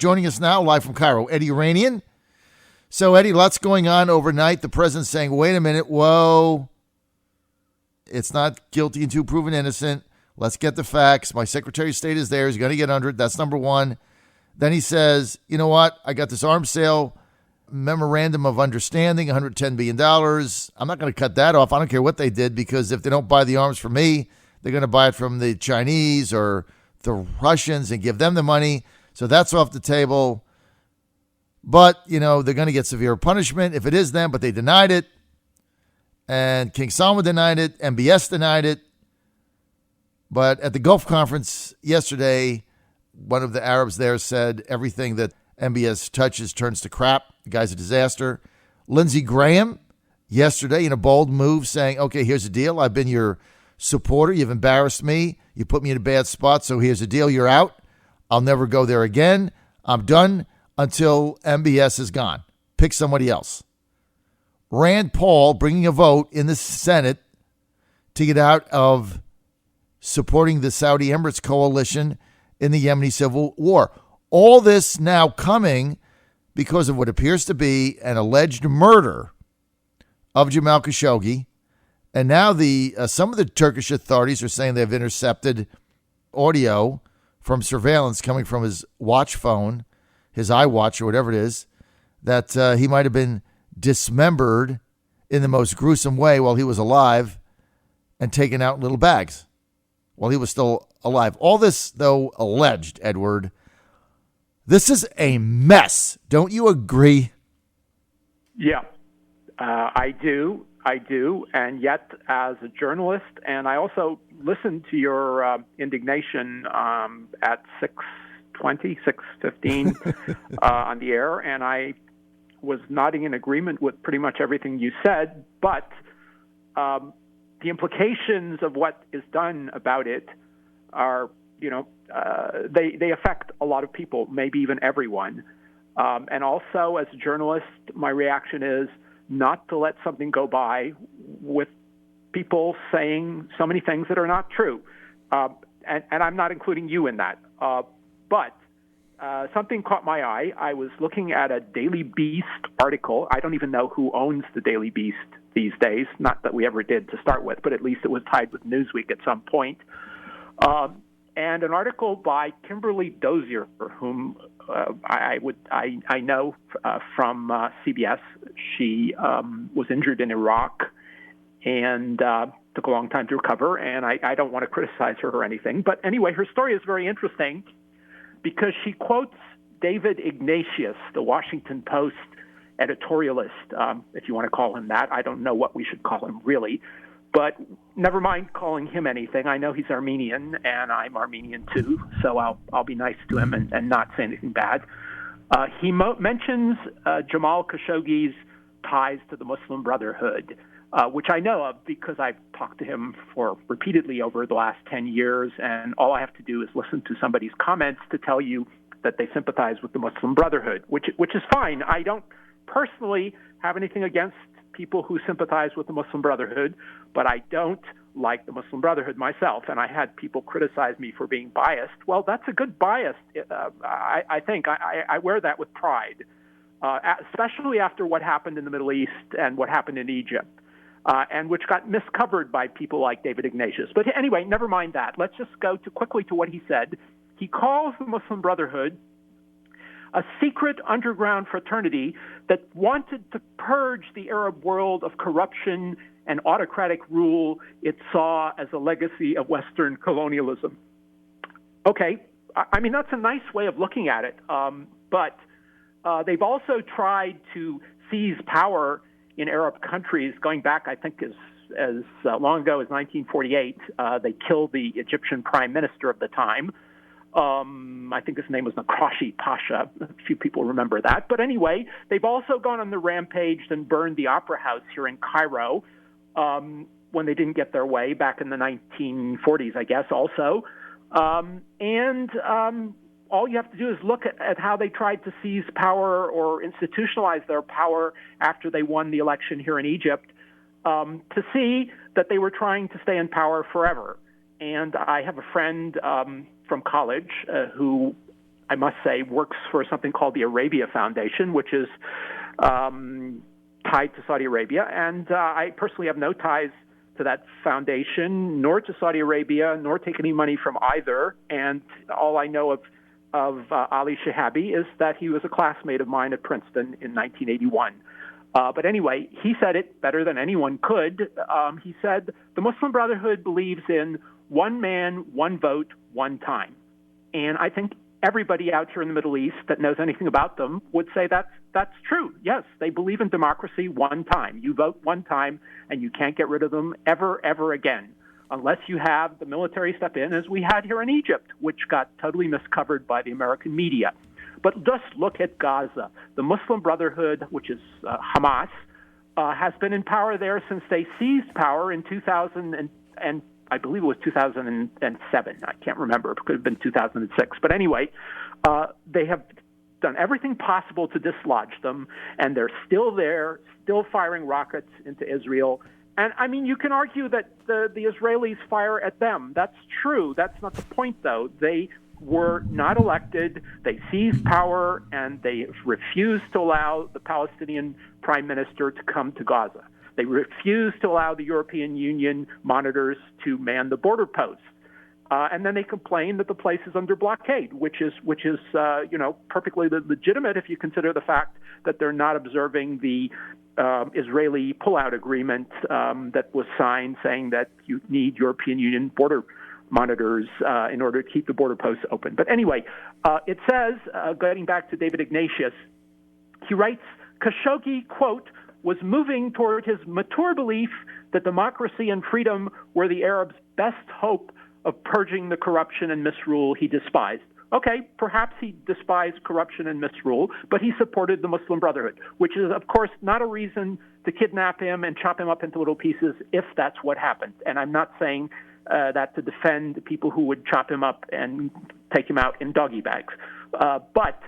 Joining us now, live from Cairo, Eddie Yeranian. So, Eddie, lots going on overnight. The president's saying, wait a minute, whoa, it's not guilty until proven innocent. Let's get the facts. My Secretary of State is there. He's going to get under it. That's number one. Then he says, you know what? I got this arms sale memorandum of understanding, $110 billion. I'm not going to cut that off. I don't care what they did, because if they don't buy the arms from me, they're going to buy it from the Chinese or the Russians and give them the money. So that's off the table. But, they're going to get severe punishment if it is them, but they denied it. And King Salman denied it. MBS denied it. But at the Gulf Conference yesterday, one of the Arabs there said everything that MBS touches turns to crap. The guy's a disaster. Lindsey Graham yesterday, in a bold move, saying, okay, here's the deal. I've been your supporter. You've embarrassed me. You put me in a bad spot. So here's the deal. You're out. I'll never go there again. I'm done until MBS is gone. Pick somebody else. Rand Paul bringing a vote in the Senate to get out of supporting the Saudi Emirates coalition in the Yemeni civil war. All this now coming because of what appears to be an alleged murder of Jamal Khashoggi. And now some of the Turkish authorities are saying they've intercepted audio from surveillance coming from his watch phone, his iWatch or whatever it is, that he might have been dismembered in the most gruesome way while he was alive and taken out in little bags while he was still alive. All this, though, alleged, Edward. This is a mess. Don't you agree? Yeah, I do. And yet, as a journalist, and I also listened to your indignation at 6:20, 6:15 on the air, and I was nodding in agreement with pretty much everything you said, but the implications of what is done about it are, they affect a lot of people, maybe even everyone. And also, as a journalist, my reaction is not to let something go by with people saying so many things that are not true. And I'm not including you in that. But something caught my eye. I was looking at a Daily Beast article. I don't even know who owns the Daily Beast these days. Not that we ever did to start with, but at least it was tied with Newsweek at some point. And an article by Kimberly Dozier, whom I know from CBS. She was injured in Iraq and took a long time to recover, and I don't want to criticize her or anything. But anyway, her story is very interesting because she quotes David Ignatius, the Washington Post editorialist, if you want to call him that. I don't know what we should call him, really. But never mind calling him anything. I know he's Armenian, and I'm Armenian too, so I'll be nice to him and not say anything bad. He mentions Jamal Khashoggi's ties to the Muslim Brotherhood, which I know of because I've talked to him repeatedly over the last 10 years, and all I have to do is listen to somebody's comments to tell you that they sympathize with the Muslim Brotherhood, which is fine. I don't personally have anything against people who sympathize with the Muslim Brotherhood, but I don't like the Muslim Brotherhood myself, and I had people criticize me for being biased. Well, that's a good bias, I think. I wear that with pride, especially after what happened in the Middle East and what happened in Egypt, and which got miscovered by people like David Ignatius. But anyway, never mind that. Let's just go quickly to what he said. He calls the Muslim Brotherhood a secret underground fraternity that wanted to purge the Arab world of corruption and autocratic rule it saw as a legacy of Western colonialism. Okay, I mean, that's a nice way of looking at it, but they've also tried to seize power in Arab countries going back, I think, as long ago as 1948. They killed the Egyptian prime minister of the time. I think his name was Nakrashi Pasha. A few people remember that. But anyway, they've also gone on the rampage and burned the Opera House here in Cairo when they didn't get their way back in the 1940s, I guess, also. And all you have to do is look at how they tried to seize power or institutionalize their power after they won the election here in Egypt to see that they were trying to stay in power forever. And I have a friend from college who I must say, works for something called the Arabia Foundation, which is tied to Saudi Arabia. And I personally have no ties to that foundation, nor to Saudi Arabia, nor take any money from either. And all I know of Ali Shahabi is that he was a classmate of mine at Princeton in 1981. But anyway, he said it better than anyone could. He said, the Muslim Brotherhood believes in one man, one vote, one time. And I think everybody out here in the Middle East that knows anything about them would say that's true. Yes, they believe in democracy one time. You vote one time, and you can't get rid of them ever again, unless you have the military step in, as we had here in Egypt, which got totally miscovered by the American media. But just look at Gaza. The Muslim Brotherhood, which is Hamas, has been in power there since they seized power in 2000 and I believe it was 2007. I can't remember. It could have been 2006. But anyway, they have done everything possible to dislodge them, and they're still there, still firing rockets into Israel. And, I mean, you can argue that the Israelis fire at them. That's true. That's not the point, though. They were not elected. They seized power, and they refused to allow the Palestinian prime minister to come to Gaza. They refused to allow the European Union monitors to man the border posts. And then they complain that the place is under blockade, which is perfectly legitimate if you consider the fact that they're not observing the Israeli pullout agreement that was signed, saying that you need European Union border monitors in order to keep the border posts open. But anyway, it says, getting back to David Ignatius, he writes, Khashoggi, quote, was moving toward his mature belief that democracy and freedom were the Arabs' best hope of purging the corruption and misrule he despised. Okay, perhaps he despised corruption and misrule, but he supported the Muslim Brotherhood, which is, of course, not a reason to kidnap him and chop him up into little pieces if that's what happened. And I'm not saying that to defend people who would chop him up and take him out in doggy bags. But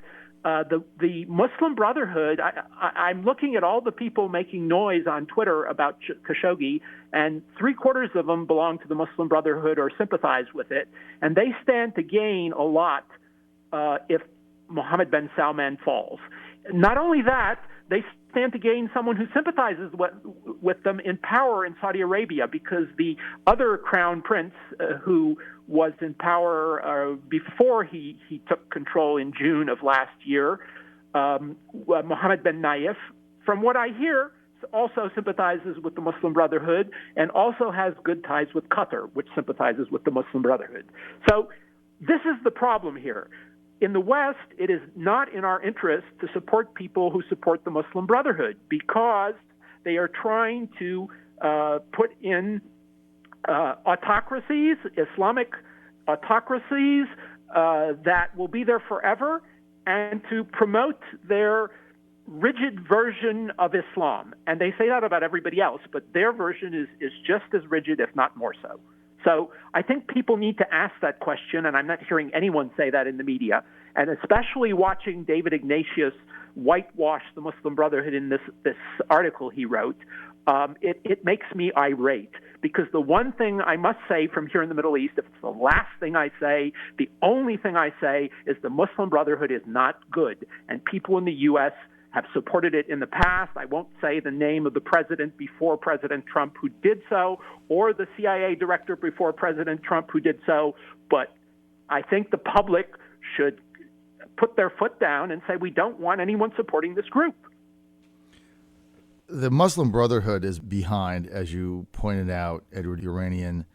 the Muslim Brotherhood, I'm looking at all the people making noise on Twitter about Khashoggi, and 3/4 of them belong to the Muslim Brotherhood or sympathize with it, and they stand to gain a lot if Mohammed bin Salman falls. Not only that, they stand to gain someone who sympathizes with them in power in Saudi Arabia, because the other crown prince who was in power before he took control in June of last year, Mohammed bin Nayef, from what I hear, also sympathizes with the Muslim Brotherhood and also has good ties with Qatar, which sympathizes with the Muslim Brotherhood. So this is the problem here. In the West, it is not in our interest to support people who support the Muslim Brotherhood, because they are trying to put in autocracies, Islamic autocracies that will be there forever, and to promote their rigid version of Islam. And they say that about everybody else, but their version is just as rigid, if not more so. So I think people need to ask that question, and I'm not hearing anyone say that in the media, and especially watching David Ignatius whitewash the Muslim Brotherhood in this article he wrote. It makes me irate, because the one thing I must say from here in the Middle East, if it's the last thing I say, the only thing I say is the Muslim Brotherhood is not good, and people in the U.S. have supported it in the past. I won't say the name of the president before President Trump who did so, or the CIA director before President Trump who did so, but I think the public should put their foot down and say we don't want anyone supporting this group. The Muslim Brotherhood is behind, as you pointed out, Edward Yeranian,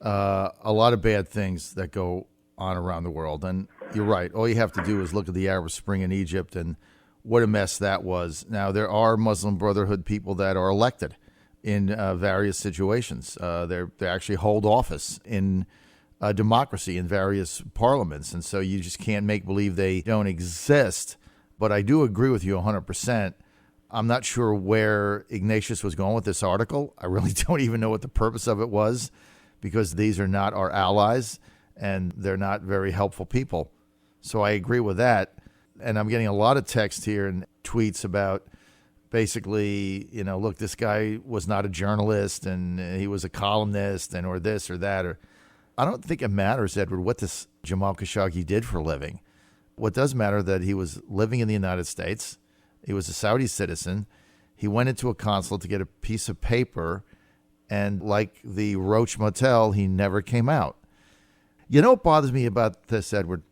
a lot of bad things that go on around the world. And you're right. All you have to do is look at the Arab Spring in Egypt and what a mess that was. Now, there are Muslim Brotherhood people that are elected in various situations. They actually hold office in democracy in various parliaments. And so you just can't make believe they don't exist. But I do agree with you 100%. I'm not sure where Ignatius was going with this article. I really don't even know what the purpose of it was, because these are not our allies and they're not very helpful people. So I agree with that. And I'm getting a lot of text here and tweets about basically, look, this guy was not a journalist and he was a columnist and or this or that. Or I don't think it matters, Edward, what this Jamal Khashoggi did for a living. What does matter is that he was living in the United States. He was a Saudi citizen. He went into a consulate to get a piece of paper, and like the Roach Motel, he never came out. You know what bothers me about this, Edward?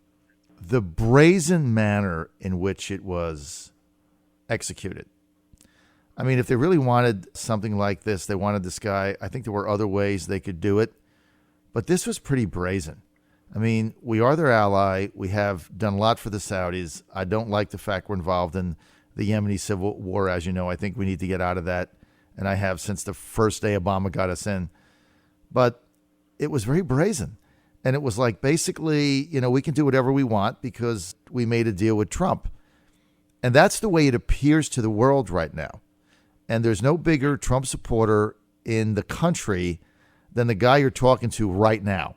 The brazen manner in which it was executed. I mean, if they really wanted something like this, they wanted this guy, I think there were other ways they could do it. But this was pretty brazen. I mean, we are their ally. We have done a lot for the Saudis. I don't like the fact we're involved in the Yemeni civil war. As you know, I think we need to get out of that. And I have since the first day Obama got us in. But it was very brazen. And it was like, basically, we can do whatever we want because we made a deal with Trump. And that's the way it appears to the world right now. And there's no bigger Trump supporter in the country than the guy you're talking to right now.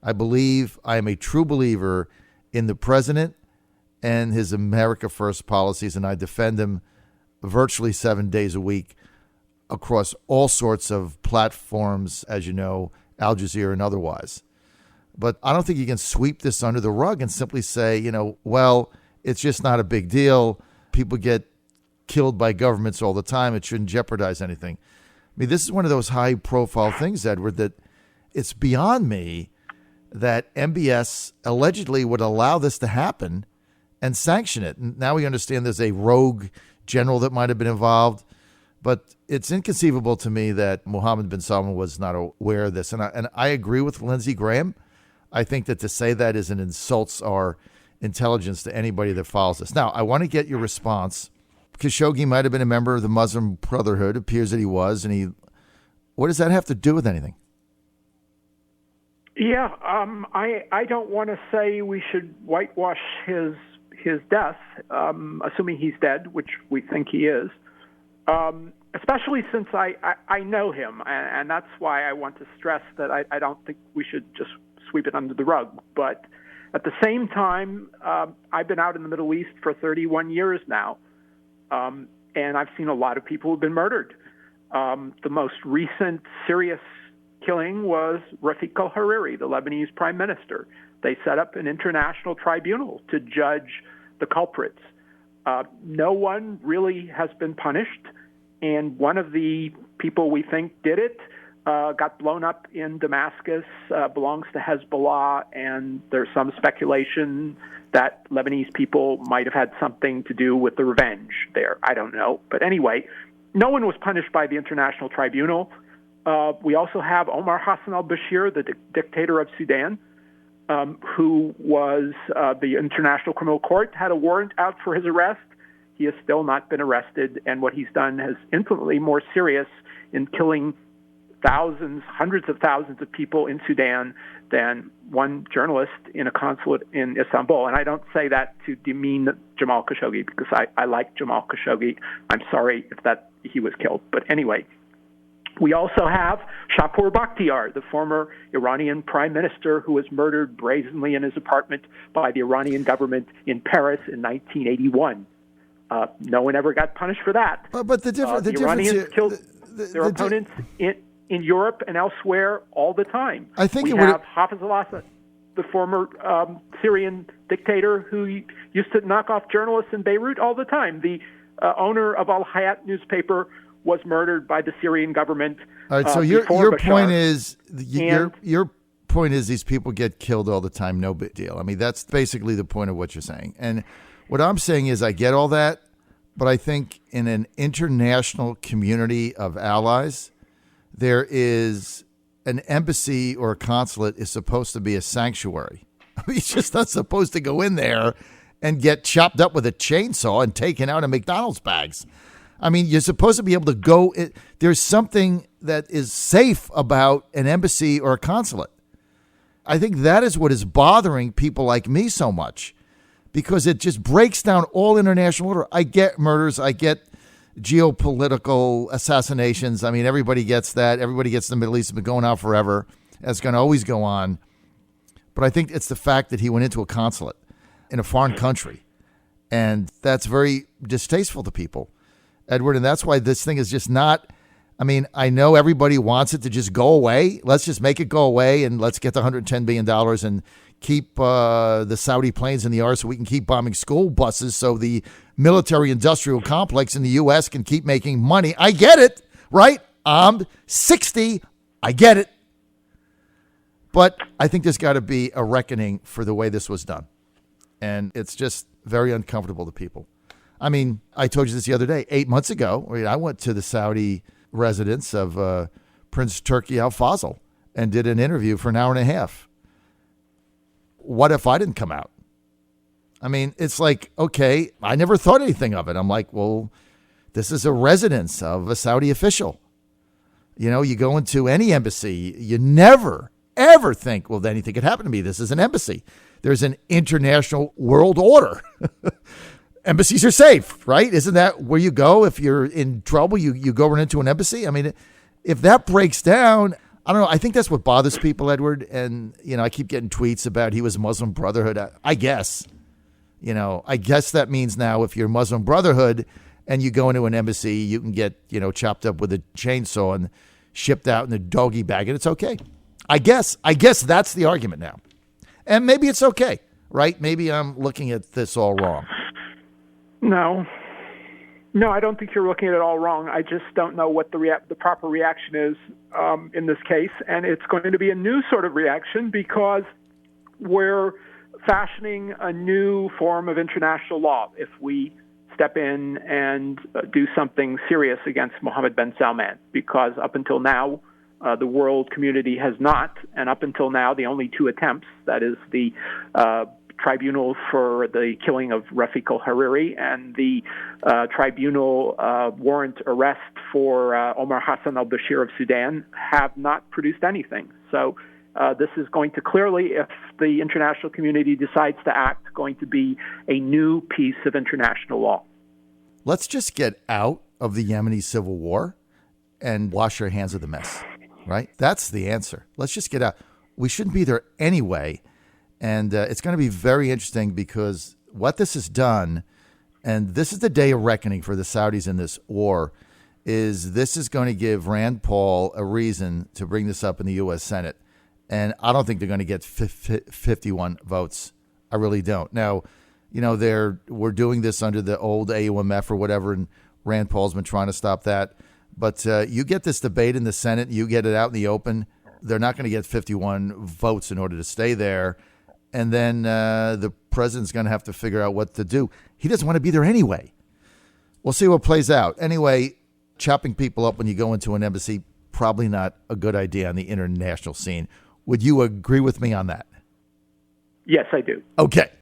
I am a true believer in the president and his America First policies, and I defend him virtually 7 days a week across all sorts of platforms, as you know, Al Jazeera and otherwise. But I don't think you can sweep this under the rug and simply say, well, it's just not a big deal. People get killed by governments all the time. It shouldn't jeopardize anything. I mean, this is one of those high-profile things, Edward, that it's beyond me that MBS allegedly would allow this to happen and sanction it. And now we understand there's a rogue general that might have been involved. But it's inconceivable to me that Mohammed bin Salman was not aware of this. And I agree with Lindsey Graham. I think that to say that is an insults our intelligence to anybody that follows this. Now, I want to get your response. Khashoggi might have been a member of the Muslim Brotherhood. It appears that he was. And what does that have to do with anything? Yeah, I don't want to say we should whitewash his death, assuming he's dead, which we think he is, especially since I know him, and that's why I want to stress that I don't think we should just sweep it under the rug. But at the same time, I've been out in the Middle East for 31 years now, and I've seen a lot of people who've been murdered. The most recent serious killing was Rafik al-Hariri, the Lebanese prime minister. They set up an international tribunal to judge the culprits. No one really has been punished, and one of the people we think did it got blown up in Damascus, belongs to Hezbollah, and there's some speculation that Lebanese people might have had something to do with the revenge there. I don't know. But anyway, no one was punished by the International Tribunal. We also have Omar Hassan al-Bashir, the dictator of Sudan, who was the International Criminal Court had a warrant out for his arrest. He has still not been arrested, and what he's done is infinitely more serious in killing thousands, hundreds of thousands of people in Sudan than one journalist in a consulate in Istanbul. And I don't say that to demean Jamal Khashoggi, because I like Jamal Khashoggi. I'm sorry if that he was killed. But anyway, we also have Shapur Bakhtiar, the former Iranian prime minister who was murdered brazenly in his apartment by the Iranian government in Paris in 1981. No one ever got punished for that. But the Iranians killed their opponents in Europe and elsewhere all the time. I think we have Hafez al-Assad, the former Syrian dictator who used to knock off journalists in Beirut all the time. The owner of Al Hayat newspaper was murdered by the Syrian government. All right, so your point is your point is these people get killed all the time, no big deal. I mean, that's basically the point of what you're saying. And what I'm saying is I get all that, but I think in an international community of allies, there is an embassy or a consulate is supposed to be a sanctuary. I mean, it's just not supposed to go in there and get chopped up with a chainsaw and taken out in McDonald's bags. I mean, you're supposed to be able to go. There's something that is safe about an embassy or a consulate. I think that is what is bothering people like me so much, because it just breaks down all international order. I get murders. I get geopolitical assassinations. I mean, everybody gets that. Everybody gets the Middle East. It's been going on forever. It's going to always go on. But I think it's the fact that he went into a consulate in a foreign country. And that's very distasteful to people, Edward. And that's why this thing is just not, I mean, I know everybody wants it to just go away. Let's just make it go away and let's get the $110 billion and keep the Saudi planes in the air so we can keep bombing school buses so the military-industrial complex in the U.S. can keep making money. I get it, right? I'm 60. I get it. But I think there's got to be a reckoning for the way this was done. And it's just very uncomfortable to people. I mean, I told you this the other day. 8 months ago, I went to the Saudi residence of Prince Turki Al Fazl and did an interview for an hour and a half. What if I didn't come out? I mean, it's like, okay, I never thought anything of it. I'm like, well, this is a residence of a Saudi official. You know, you go into any embassy, you never, ever think, well, anything could happen to me. This is an embassy. There's an international world order. Embassies are safe, right? Isn't that where you go if you're in trouble? You go run into an embassy. I mean, if that breaks down, I don't know. I think that's what bothers people, Edward. And, you know, I keep getting tweets about he was Muslim Brotherhood. I guess, you know, I guess that means now if you're Muslim Brotherhood and you go into an embassy, you can get, you know, chopped up with a chainsaw and shipped out in a doggy bag, and it's okay. I guess that's the argument now. And maybe it's okay, right? Maybe I'm looking at this all wrong. No, I don't think you're looking at it all wrong. I just don't know what the proper reaction is in this case, and it's going to be a new sort of reaction because we're fashioning a new form of international law if we step in and do something serious against Mohammed bin Salman, because up until now, the world community has not, and up until now, the only two attempts, that is the tribunal for the killing of Rafiq al-Hariri and the tribunal warrant arrest for Omar Hassan al-Bashir of Sudan, have not produced anything. So this is going to clearly, if the international community decides to act, going to be a new piece of international law. Let's just get out of the Yemeni civil war and wash our hands of the mess, right? That's the answer. Let's just get out. We shouldn't be there anyway. And it's going to be very interesting because what this has done, and this is the day of reckoning for the Saudis in this war, is this is going to give Rand Paul a reason to bring this up in the U.S. Senate. And I don't think they're going to get 51 votes. I really don't. Now, you know, we're doing this under the old AUMF or whatever, and Rand Paul's been trying to stop that. But you get this debate in the Senate, you get it out in the open, they're not going to get 51 votes in order to stay there. And then the president's going to have to figure out what to do. He doesn't want to be there anyway. We'll see what plays out. Anyway, chopping people up when you go into an embassy, probably not a good idea on the international scene. Would you agree with me on that? Yes, I do. Okay.